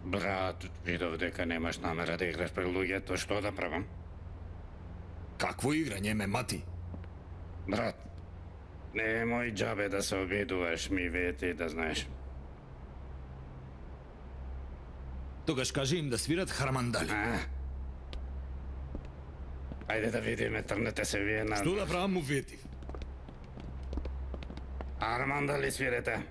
Брат, видов дека немаш намера да играш пред луѓето, што да правам? Какво играње, Мемати? Брат, немој џабе да се обидуваш, ми вети да знаеш. Тогаш кажи им да свират Хармандали. Ајде да видиме, трнете се вие на... Што да правам, му ветив? Хармандали свирете.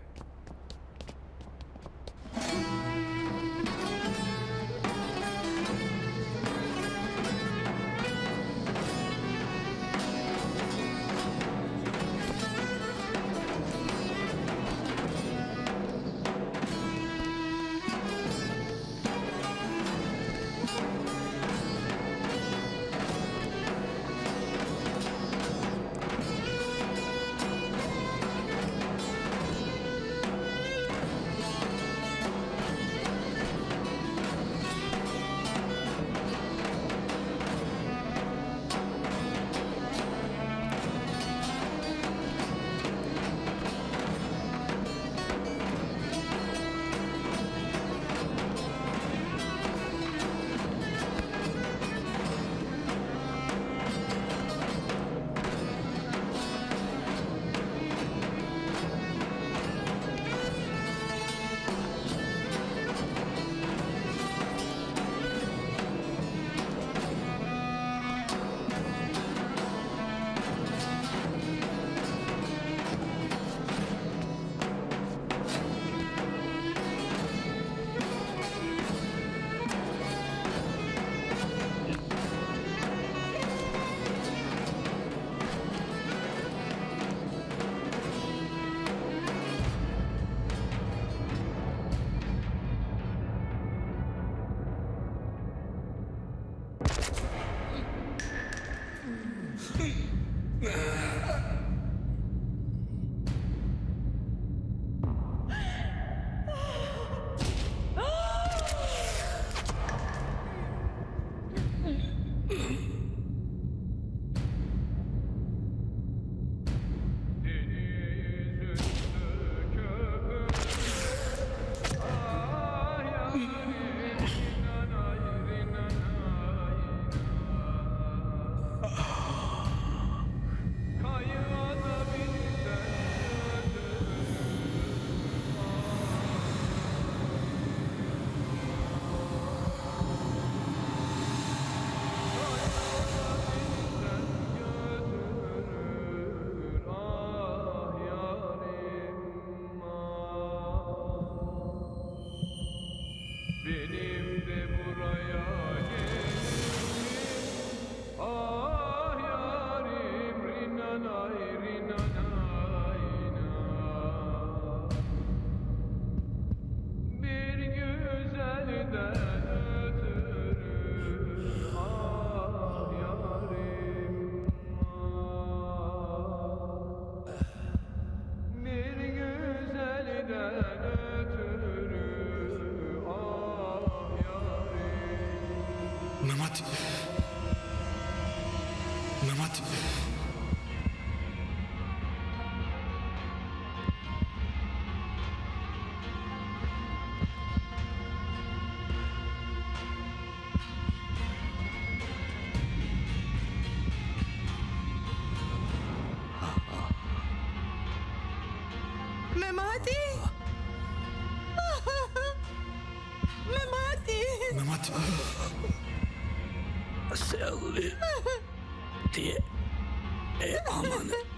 Benim de buraya geldim. Ah yarim rinanay rinanayna. Bir güzelden ötürü ah yarim ah. Bir güzelden ötürü ah yarim. Мемати! Мемати! Memati! Memati! Мемати! Selvi diye emanet.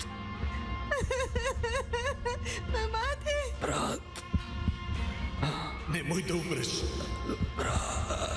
Memati! Брат, Немој да умреш! брат.